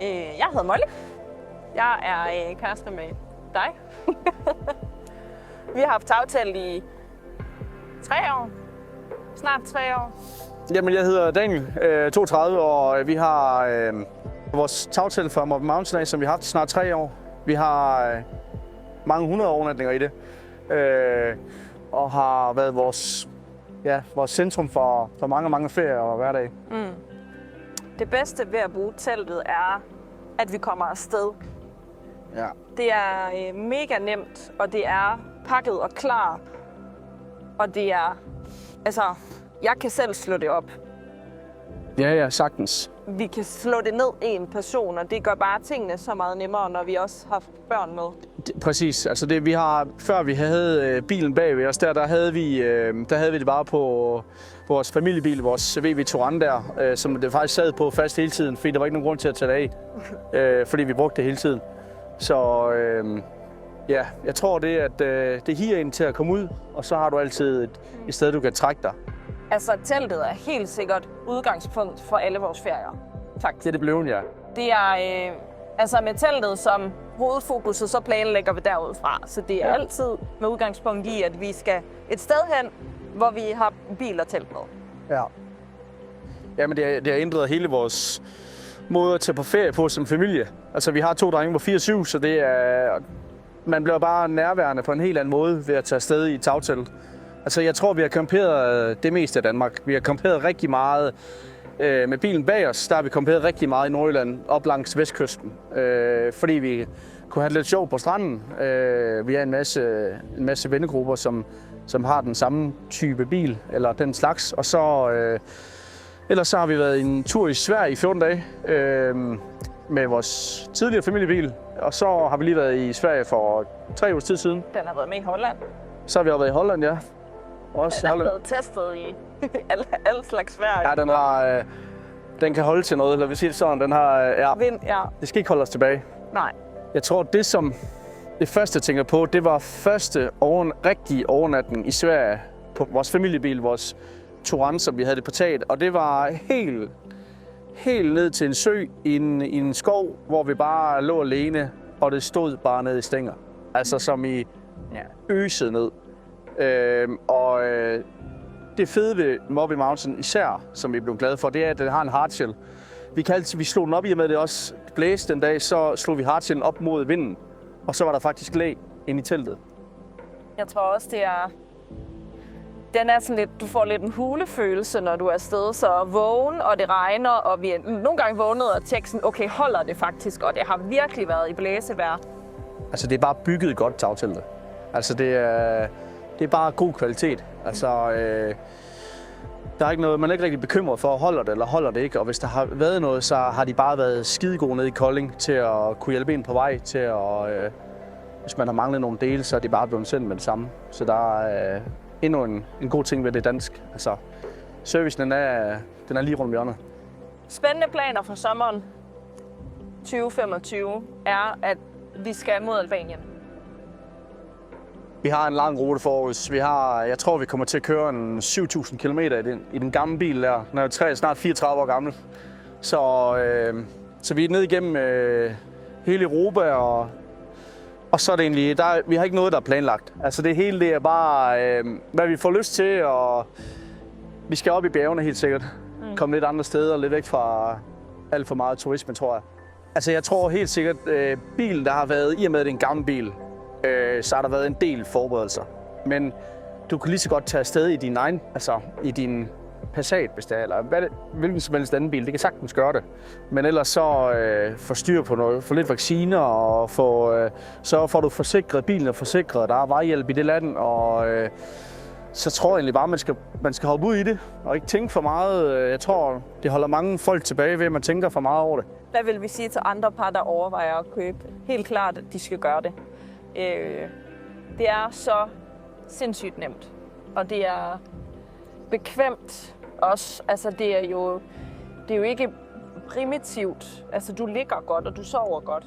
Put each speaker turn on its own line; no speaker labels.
Jeg hedder Molly. Jeg er kæreste med dig. Vi har haft aftalt i 3 år. Snart 3 år.
Jamen, jeg hedder Daniel, 32, og vi har vores tagtelt fra Morbid Mountain af, som vi har haft i snart 3 år. Vi har mange 100 overnatninger i det, og har været vores centrum for mange ferier og hverdag.
Mm. Det bedste ved at bruge teltet er, at vi kommer afsted.
Ja.
Det er mega nemt, og det er pakket og klar. Og det er, jeg kan selv slå det op.
Ja, sagtens.
Vi kan slå det ned en person, og det gør bare tingene så meget nemmere, når vi også har børn med.
Præcis. Altså det, vi har, før vi havde bilen bag ved os, der havde vi det bare på vores familiebil, vores VW Touran der, som det faktisk sad på fast hele tiden, fordi der var ikke nogen grund til at tage det af, fordi vi brugte det hele tiden. Så jeg tror det higer ind til at komme ud, og så har du altid et sted, du kan trække dig.
Altså, teltet er helt sikkert udgangspunkt for alle vores ferier, faktisk.
Det blev ja.
Det er, med teltet som hovedfokuset, så planlægger vi derudfra. Så det er altid med udgangspunkt i, at vi skal et sted hen, hvor vi har bil og telt med.
Ja. Jamen, det har ændret hele vores måde at tage på ferie på som familie. Altså, vi har 2 drenge på 4-7, så det er... Man bliver bare nærværende på en helt anden måde ved at tage afsted i et tagtelt. Altså, jeg tror, vi har camperet det meste af Danmark. Vi har camperet rigtig meget med bilen bag os. Der har vi camperet rigtig meget i Nordjylland, op langs vestkysten. Fordi vi kunne have lidt sjov på stranden. Vi er en masse vennegrupper, som har den samme type bil, eller den slags. Og så, ellers så har vi været en tur i Sverige i 14 dage med vores tidligere familiebil. Og så har vi lige været i Sverige for 3 ugers tid siden.
Den har været med i Holland.
Så har vi også været i Holland, ja. Også
den har været testet i alle slags vejr.
Ja, den kan holde til noget, eller vi siger det sådan, den har...
Vind, ja.
Det skal ikke holde os tilbage.
Nej.
Jeg tror, det første, jeg tænker på, det var første rigtige overnatning i Sverige på vores familiebil, vores Touran, som vi havde det på taget. Og det var helt ned til en sø i en skov, hvor vi bare lå alene, og det stod bare nede i stænger. Altså som i øset ned. Det fede ved Morbid Mountain især, som vi blev glade for, det er, at den har en hardshell. Vi slog den op i og med, det også blæste den dag, så slog vi hardshellen op mod vinden, og så var der faktisk læ inde i teltet.
Jeg tror også, den er sådan lidt, du får lidt en hulefølelse, når du er afsted, så vågen, og det regner, og vi er nogle gange vågnet og tjekke sådan, okay, holder det faktisk, og det har virkelig været i blæsevejr.
Altså, det er bare bygget godt tagteltet. Altså, det er bare god kvalitet. Altså, der er ikke noget, man er ikke rigtig bekymret for, holder det eller holder det ikke. Og hvis der har været noget, så har de bare været skidegode nede i Kolding til at kunne hjælpe en på vej til at... hvis man har manglet nogle dele, så er de bare blevet sendt med det samme. Så der er endnu en god ting ved det dansk. Altså, servicen den er lige rundt om hjørnet.
Spændende planer for sommeren 2025 er, at vi skal mod Albanien.
Vi har en lang rute forud. Jeg tror, vi kommer til at køre en 7.000 km i den gamle bil der. Den er snart 34 år gammel. Så vi er ned igennem hele Europa, og så er det egentlig, vi har ikke noget, der er planlagt. Altså det hele det er bare, hvad vi får lyst til, og vi skal op i bjergene helt sikkert. Komme lidt andre steder, lidt væk fra alt for meget turisme, tror jeg. Altså jeg tror helt sikkert, bilen der har været, i og med at det er en gammel bil, så har der været en del forberedelser. Men du kan lige så godt tage afsted i din egen, altså i din Passat, hvis det er, eller hvilken som helst anden bil. Det kan sagtens gøre det. Men ellers så få styr på noget, få lidt vacciner og sørge for, at du forsikret bilen og forsikret. Der er vejhjælp i det land, og så tror jeg egentlig bare, man skal hoppe ud i det og ikke tænke for meget. Jeg tror, det holder mange folk tilbage ved, at man tænker for meget over det.
Hvad vil vi sige til andre par, der overvejer at købe? Helt klart, at de skal gøre det. Det er så sindssygt nemt, og det er bekvemt også. Altså det er jo ikke primitivt. Altså du ligger godt, og du sover godt.